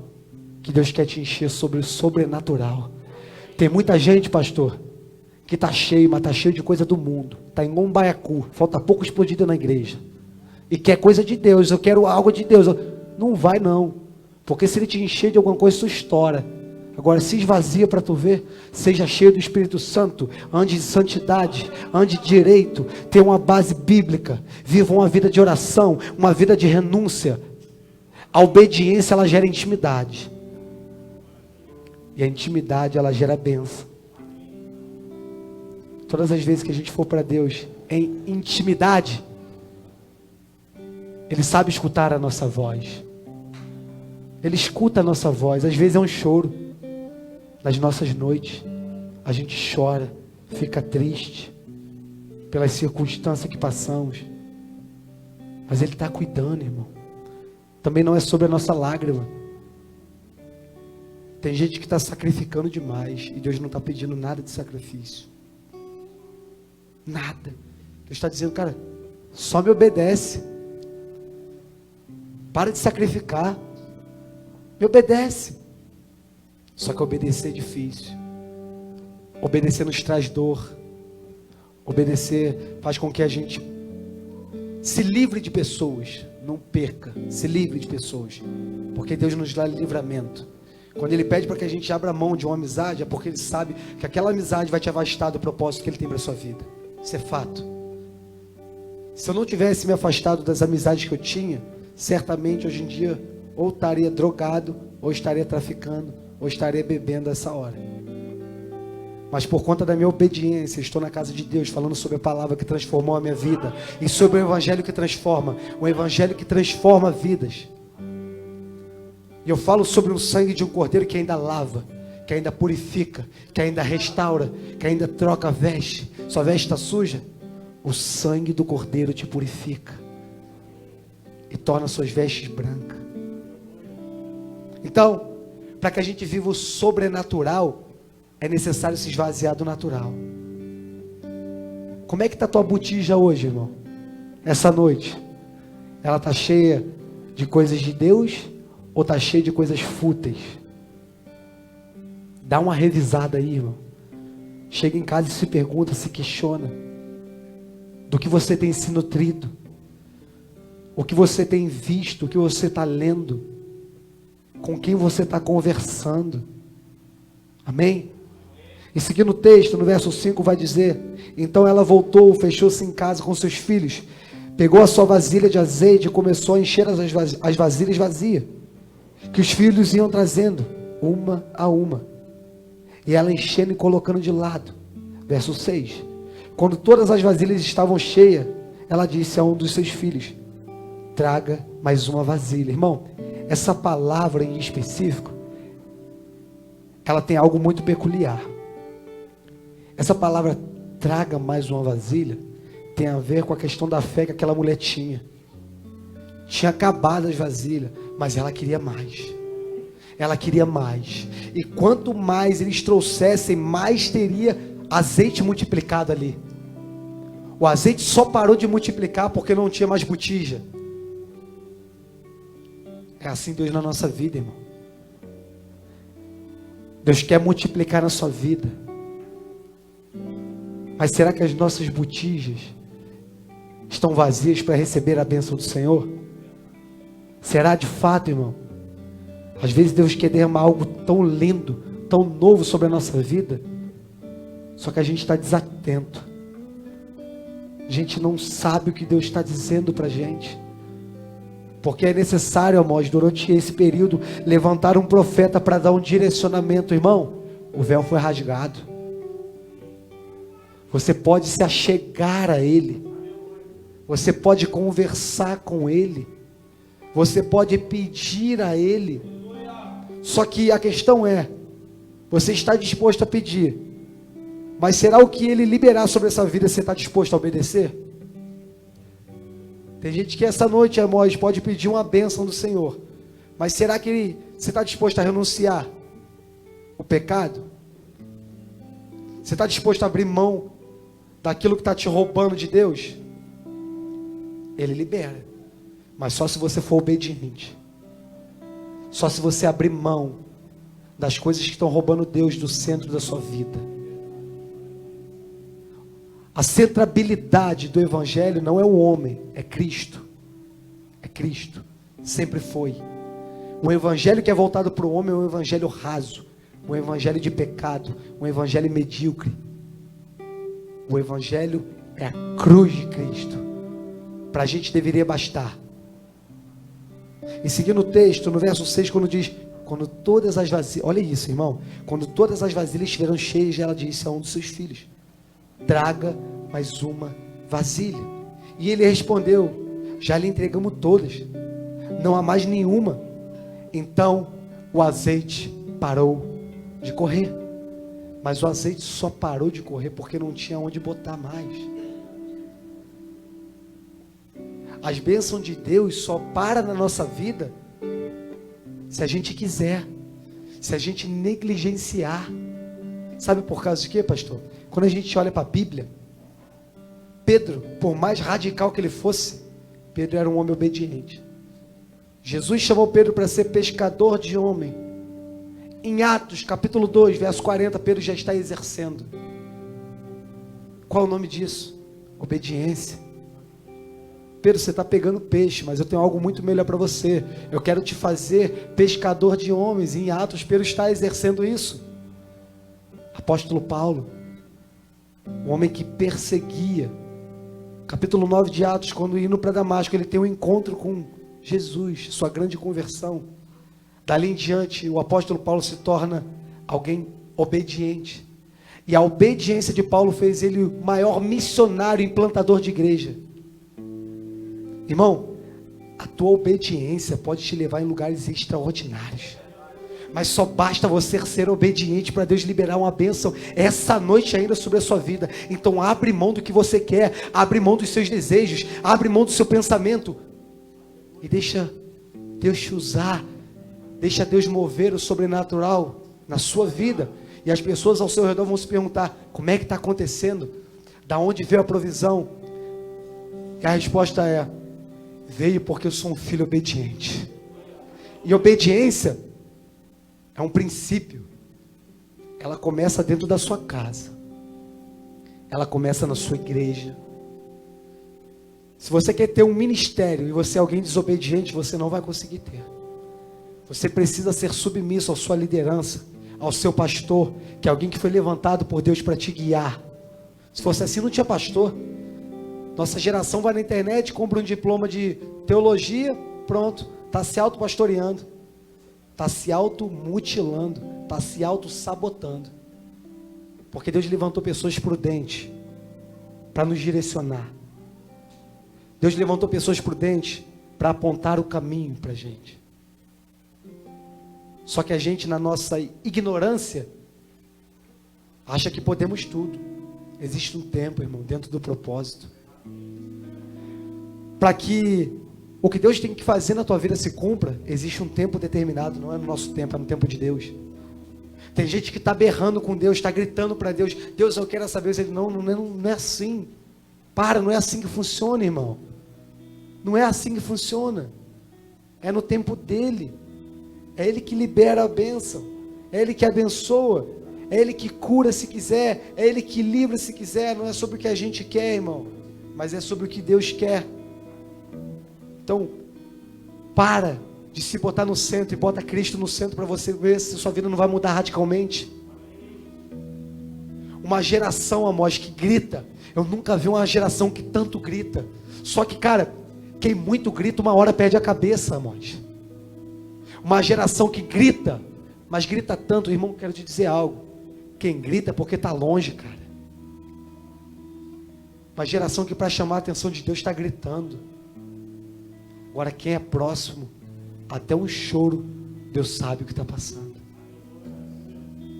[SPEAKER 1] que Deus quer te encher sobre o sobrenatural. Tem muita gente, pastor, que está cheio, mas está cheio de coisa do mundo. Está em Gombaiacu, falta pouco explodida na igreja. E quer coisa de Deus, eu quero algo de Deus. Não vai não, porque se ele te encher de alguma coisa, isso estoura. Agora se esvazia para tu ver. Seja cheio do Espírito Santo. Ande em santidade, ande direito. Tenha uma base bíblica. Viva uma vida de oração, uma vida de renúncia. A obediência, ela gera intimidade. E a intimidade, ela gera bênção. Todas as vezes que a gente for para Deus em intimidade, Ele sabe escutar a nossa voz. Ele escuta a nossa voz. Às vezes é um choro. Nas nossas noites, a gente chora, fica triste pelas circunstâncias que passamos. Mas Ele está cuidando, irmão. Também não é sobre a nossa lágrima. Tem gente que está sacrificando demais e Deus não está pedindo nada de sacrifício. Nada. Deus está dizendo, cara, só me obedece. Para de sacrificar. Me obedece. Só que obedecer é difícil. Obedecer nos traz dor. Obedecer faz com que a gente se livre de pessoas. Não perca. Se livre de pessoas. Porque Deus nos dá livramento. Quando Ele pede para que a gente abra mão de uma amizade, é porque Ele sabe que aquela amizade vai te afastar do propósito que Ele tem para a sua vida. Isso é fato. Se eu não tivesse me afastado das amizades que eu tinha, certamente hoje em dia ou estaria drogado, ou estaria traficando, ou estaria bebendo essa hora. Mas por conta da minha obediência, estou na casa de Deus falando sobre a palavra que transformou a minha vida e sobre o evangelho que transforma, o evangelho que transforma vidas. E eu falo sobre o sangue de um cordeiro que ainda lava, que ainda purifica, que ainda restaura, que ainda troca a veste. Sua veste está suja? O sangue do cordeiro te purifica e torna suas vestes brancas. Então, para que a gente viva o sobrenatural, é necessário se esvaziar do natural. Como é que está a tua botija hoje, irmão? Essa noite? Ela está cheia de coisas de Deus ou está cheia de coisas fúteis? Dá uma revisada aí, irmão. Chega em casa e se pergunta, se questiona. Do que você tem se nutrido. O que você tem visto, o que você está lendo. Com quem você está conversando. Amém? E seguindo o texto, no verso 5 vai dizer: então ela voltou, fechou-se em casa com seus filhos, pegou a sua vasilha de azeite e começou a encher as vasilhas vazias, que os filhos iam trazendo, uma a uma. E ela enchendo e colocando de lado. Verso 6. Quando todas as vasilhas estavam cheias, ela disse a um dos seus filhos: traga mais uma vasilha. Irmão, essa palavra em específico, ela tem algo muito peculiar. Essa palavra, traga mais uma vasilha, tem a ver com a questão da fé que aquela mulher tinha. Tinha acabado as vasilhas, mas ela queria mais. Ela queria mais. E quanto mais eles trouxessem, mais teria azeite multiplicado ali. O azeite só parou de multiplicar porque não tinha mais botija. É assim Deus na nossa vida, irmão. Deus quer multiplicar na sua vida. Mas será que as nossas botijas estão vazias para receber a bênção do Senhor? Será de fato, irmão? Às vezes Deus quer derramar algo tão lindo, tão novo sobre a nossa vida, só que a gente está desatento. A gente não sabe o que Deus está dizendo para a gente. Porque é necessário, amados, durante esse período, levantar um profeta para dar um direcionamento. Irmão, o véu foi rasgado. Você pode se achegar a Ele. Você pode conversar com Ele. Você pode pedir a Ele. Só que a questão é, você está disposto a pedir, mas será o que Ele liberar sobre essa vida, você está disposto a obedecer? Tem gente que essa noite, amós, pode pedir uma bênção do Senhor, mas será que você está disposto a renunciar o pecado? Você está disposto a abrir mão daquilo que está te roubando de Deus? Ele libera, mas só se você for obediente. Só se você abrir mão das coisas que estão roubando Deus do centro da sua vida. A centralidade do Evangelho não é o homem, é Cristo. É Cristo, sempre foi. Um Evangelho que é voltado para o homem é um Evangelho raso, um Evangelho de pecado, um Evangelho medíocre. O Evangelho é a cruz de Cristo. Para a gente deveria bastar. E seguindo o texto, no verso 6, quando diz: quando todas as vasilhas, olha isso, irmão, quando todas as vasilhas estiveram cheias, ela disse a um dos seus filhos: traga mais uma vasilha. E ele respondeu: já lhe entregamos todas, não há mais nenhuma. Então o azeite parou de correr. Mas o azeite só parou de correr porque não tinha onde botar mais. As bênçãos de Deus só param na nossa vida se a gente quiser, se a gente negligenciar. Sabe por causa de quê, pastor? Quando a gente olha para a Bíblia, Pedro, por mais radical que ele fosse, Pedro era um homem obediente. Jesus chamou Pedro para ser pescador de homem. Em Atos, capítulo 2, verso 40, Pedro já está exercendo. Qual é o nome disso? Obediência. Pedro, você está pegando peixe, mas eu tenho algo muito melhor para você. Eu quero te fazer pescador de homens. Em Atos, Pedro está exercendo isso. Apóstolo Paulo, um homem que perseguia. Capítulo 9 de Atos, quando indo para Damasco, ele tem um encontro com Jesus, sua grande conversão. Dali em diante, o apóstolo Paulo se torna alguém obediente. E a obediência de Paulo fez ele o maior missionário implantador de igreja. Irmão, a tua obediência pode te levar em lugares extraordinários. Mas só basta você ser obediente para Deus liberar uma bênção essa noite ainda sobre a sua vida. Então abre mão do que você quer, abre mão dos seus desejos, abre mão do seu pensamento. E deixa Deus te usar. Deixa Deus mover o sobrenatural na sua vida. E as pessoas ao seu redor vão se perguntar: como é que está acontecendo? Da onde veio a provisão? E a resposta é: veio porque eu sou um filho obediente. E obediência é um princípio. Ela começa dentro da sua casa. Ela começa na sua igreja. Se você quer ter um ministério e você é alguém desobediente, você não vai conseguir ter. Você precisa ser submisso à sua liderança, ao seu pastor, que é alguém que foi levantado por Deus para te guiar. Se fosse assim, não tinha pastor. Nossa geração vai na internet, compra um diploma de teologia, pronto, está se auto-pastoreando, está se auto-mutilando, está se auto-sabotando. Porque Deus levantou pessoas prudentes para nos direcionar. Deus levantou pessoas prudentes para apontar o caminho para a gente. Só que a gente, na nossa ignorância, acha que podemos tudo. Existe um tempo, irmão, dentro do propósito. Para que o que Deus tem que fazer na tua vida se cumpra, existe um tempo determinado, não é no nosso tempo, é no tempo de Deus. Tem gente que está berrando com Deus, está gritando para Deus: Deus, eu quero saber. Ele: não é assim. Para, não é assim que funciona, irmão. Não é assim que funciona. É no tempo dele. É Ele que libera a bênção, é Ele que abençoa, é Ele que cura se quiser, é Ele que livra se quiser. Não é sobre o que a gente quer, irmão, mas é sobre o que Deus quer. Então, para de se botar no centro e bota Cristo no centro para você ver se sua vida não vai mudar radicalmente. Uma geração, Amós, que grita. Eu nunca vi uma geração que tanto grita. Só que, cara, quem muito grita, uma hora perde a cabeça, Amós. Uma geração que grita, mas grita tanto, irmão, quero te dizer algo. Quem grita é porque está longe, cara. Uma geração que para chamar a atenção de Deus está gritando. Agora quem é próximo, até um choro, Deus sabe o que está passando.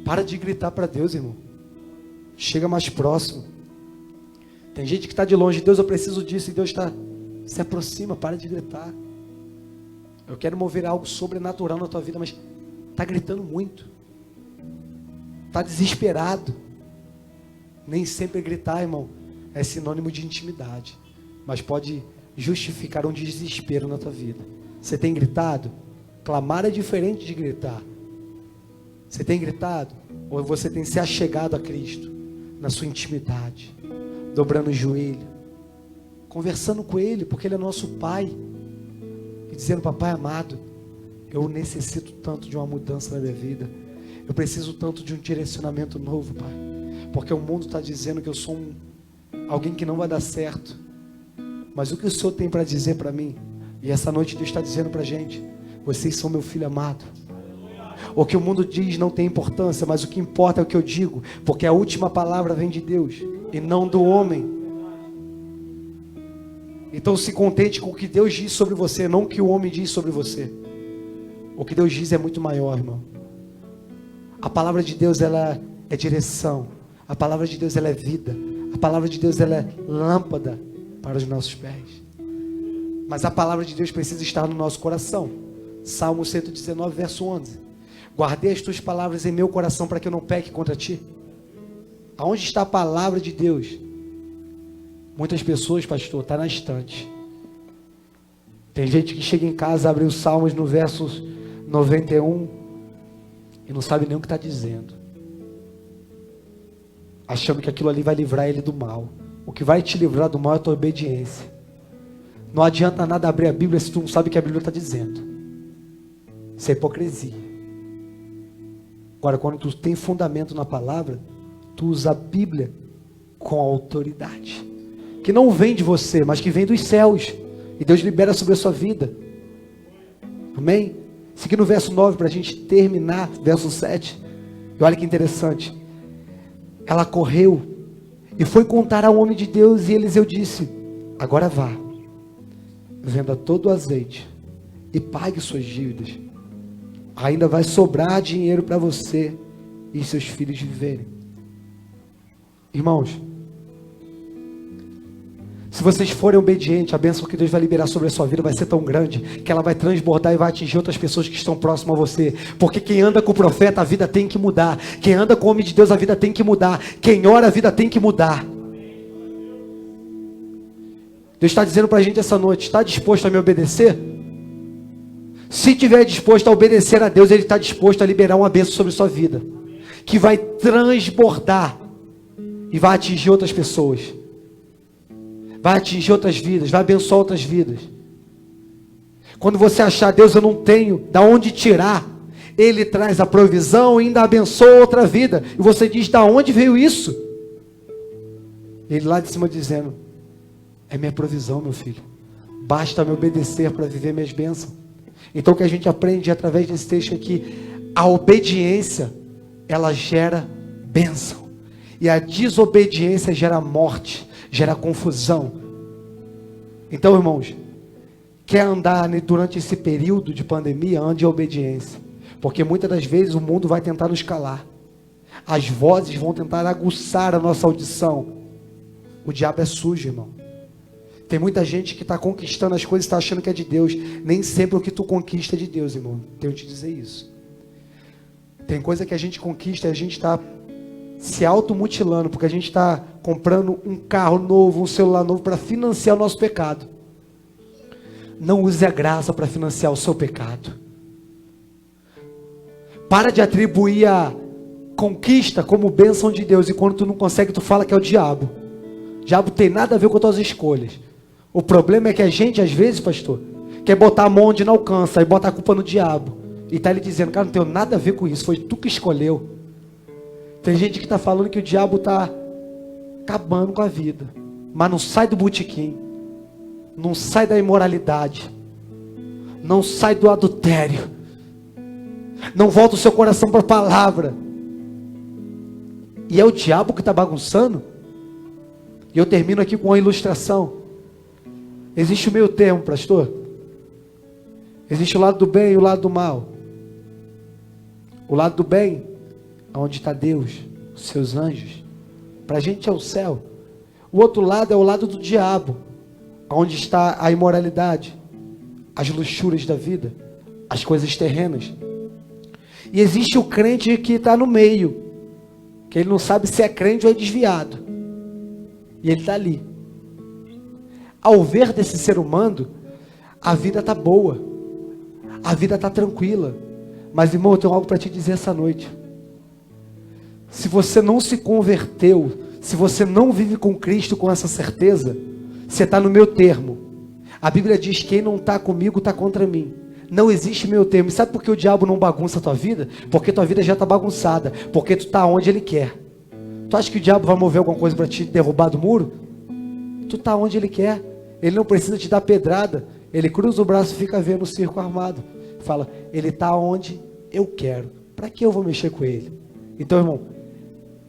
[SPEAKER 1] Para de gritar para Deus, irmão. Chega mais próximo. Tem gente que está de longe: Deus, eu preciso disso, e Deus se aproxima. Para de gritar. Eu quero mover algo sobrenatural na tua vida, mas está gritando muito, está desesperado. Nem sempre gritar, irmão, é sinônimo de intimidade, mas pode justificar um desespero na tua vida. Você tem gritado? Clamar é diferente de gritar. Você tem gritado? Ou você tem se achegado a Cristo na sua intimidade, dobrando o joelho, conversando com Ele, porque Ele é nosso Pai, e dizendo: papai amado, eu necessito tanto de uma mudança na minha vida, eu preciso tanto de um direcionamento novo, Pai, porque o mundo está dizendo que eu sou alguém que não vai dar certo, mas o que o Senhor tem para dizer para mim? E essa noite Deus está dizendo para a gente: vocês são meu filho amado. O que o mundo diz não tem importância, mas o que importa é o que eu digo, porque a última palavra vem de Deus e não do homem. Então se contente com o que Deus diz sobre você, não o que o homem diz sobre você. O que Deus diz é muito maior, irmão. A palavra de Deus, ela é direção. A palavra de Deus, ela é vida. A palavra de Deus, ela é lâmpada para os nossos pés. Mas a palavra de Deus precisa estar no nosso coração. Salmo 119, verso 11. Guardei as tuas palavras em meu coração para que eu não peque contra ti. Aonde está a palavra de Deus? Muitas pessoas, pastor, está na estante. Tem gente que chega em casa, abre os Salmos no verso 91 e não sabe nem o que está dizendo, achando que aquilo ali vai livrar ele do mal. O que vai te livrar do mal é a tua obediência. Não adianta nada abrir a Bíblia se tu não sabe o que a Bíblia está dizendo. Isso é hipocrisia. Agora, quando tu tem fundamento na palavra, tu usa a Bíblia com autoridade, que não vem de você, mas que vem dos céus, e Deus libera sobre a sua vida. Amém? Seguindo o verso 9, para a gente terminar, verso 7, e olha que interessante. Ela correu e foi contar ao homem de Deus, e Eliseu disse: agora vá, venda todo o azeite e pague suas dívidas. Ainda vai sobrar dinheiro para você e seus filhos viverem. Irmãos, se vocês forem obedientes, a bênção que Deus vai liberar sobre a sua vida vai ser tão grande, que ela vai transbordar e vai atingir outras pessoas que estão próximas a você. Porque quem anda com o profeta, a vida tem que mudar. Quem anda com o homem de Deus, a vida tem que mudar. Quem ora, a vida tem que mudar. Deus está dizendo para a gente essa noite: está disposto a me obedecer? Se estiver disposto a obedecer a Deus, Ele está disposto a liberar uma bênção sobre a sua vida, que vai transbordar e vai atingir outras pessoas, vai atingir outras vidas, vai abençoar outras vidas. Quando você achar: Deus, eu não tenho da onde tirar, Ele traz a provisão e ainda abençoa outra vida, e você diz: da onde veio isso? Ele lá de cima dizendo: é minha provisão, meu filho, basta me obedecer para viver minhas bênçãos. Então o que a gente aprende através desse texto aqui: a obediência, ela gera bênção, e a desobediência gera morte, gera confusão. Então, irmãos, quer andar durante esse período de pandemia, ande em obediência, porque muitas das vezes o mundo vai tentar nos calar, as vozes vão tentar aguçar a nossa audição. O diabo é sujo, irmão. Tem muita gente que está conquistando as coisas e está achando que é de Deus. Nem sempre o que tu conquista é de Deus, irmão. Tenho que te dizer isso. Tem coisa que a gente conquista e a gente está se automutilando, porque a gente está comprando um carro novo, um celular novo para financiar o nosso pecado. Não use a graça para financiar o seu pecado. Para de atribuir a conquista como bênção de Deus, e quando tu não consegue, tu fala que é o diabo. O diabo tem nada a ver com as tuas escolhas. O problema é que a gente, às vezes, pastor, quer botar a mão onde não alcança, e bota a culpa no diabo. E está ele dizendo: cara, não tenho nada a ver com isso, foi tu que escolheu. Tem gente que está falando que o diabo está acabando com a vida, mas não sai do botequim, não sai da imoralidade, não sai do adultério, não volta o seu coração para a palavra. E é o diabo que está bagunçando. E eu termino aqui com uma ilustração. Existe o meio termo, pastor. Existe o lado do bem e o lado do mal. O lado do bem, onde está Deus, os seus anjos. Para a gente é o céu. O outro lado é o lado do diabo, onde está a imoralidade, as luxúrias da vida, as coisas terrenas. E existe o crente que está no meio, que ele não sabe se é crente ou é desviado. E ele está ali. Ao ver desse ser humano, a vida está boa, a vida está tranquila. Mas, irmão, eu tenho algo para te dizer essa noite. Se você não se converteu, se você não vive com Cristo com essa certeza, você está no meu termo. A Bíblia diz: quem não está comigo está contra mim. Não existe meu termo. E sabe por que o diabo não bagunça a tua vida? Porque tua vida já está bagunçada, porque tu está onde ele quer. Tu acha que o diabo vai mover alguma coisa para te derrubar do muro? Tu está onde ele quer. Ele não precisa te dar pedrada. Ele cruza o braço e fica vendo o circo armado. Fala: ele está onde eu quero. Para que eu vou mexer com ele? Então, irmão,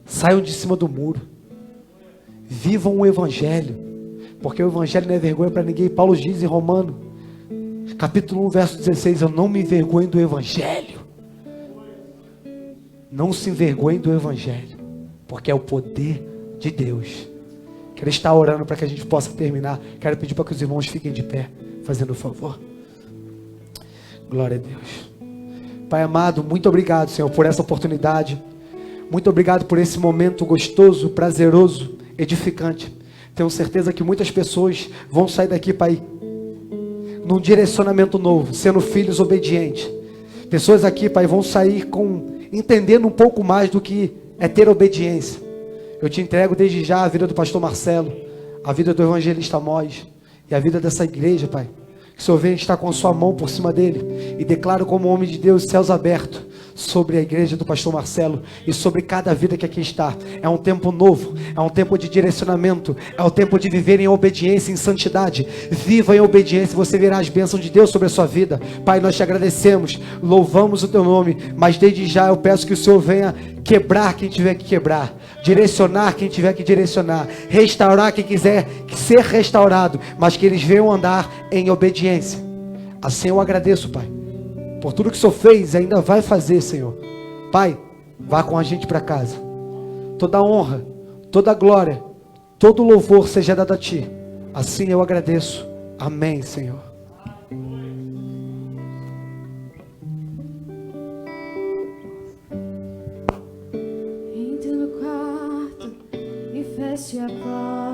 [SPEAKER 1] saiam de cima do muro. Vivam o evangelho. porque o evangelho não é vergonha para ninguém. Paulo diz em Romanos, capítulo 1, verso 16, eu não me envergonho do evangelho. Não se envergonhe do evangelho, porque é o poder de Deus. Quero estar orando para que a gente possa terminar. Quero pedir para que os irmãos fiquem de pé, fazendo o favor. Glória a Deus. Pai amado, muito obrigado, Senhor, por essa oportunidade. Muito obrigado por esse momento gostoso, prazeroso, edificante. Tenho certeza que muitas pessoas vão sair daqui, Pai, num direcionamento novo, sendo filhos obedientes. Pessoas aqui, Pai, vão sair entendendo um pouco mais do que é ter obediência. Eu te entrego desde já a vida do pastor Marcelo, a vida do evangelista Amós e a vida dessa igreja, Pai. Que o Senhor venha estar com a sua mão por cima dele e declaro como homem de Deus, céus abertos sobre a igreja do pastor Marcelo e sobre cada vida que aqui está. É um tempo novo, é um tempo de direcionamento, é o tempo de viver em obediência, em santidade. Viva em obediência, você verá as bênçãos de Deus sobre a sua vida. Pai, nós te agradecemos, louvamos o teu nome, mas desde já eu peço que o Senhor venha quebrar quem tiver que quebrar, direcionar quem tiver que direcionar, restaurar quem quiser ser restaurado, mas que eles venham andar em obediência. Assim eu agradeço, Pai, por tudo que o Senhor fez e ainda vai fazer, Senhor. Pai, vá com a gente para casa. Toda honra, toda glória, todo louvor seja dado a Ti. Assim eu agradeço. Amém, Senhor.
[SPEAKER 2] Entre no quarto e feche a porta.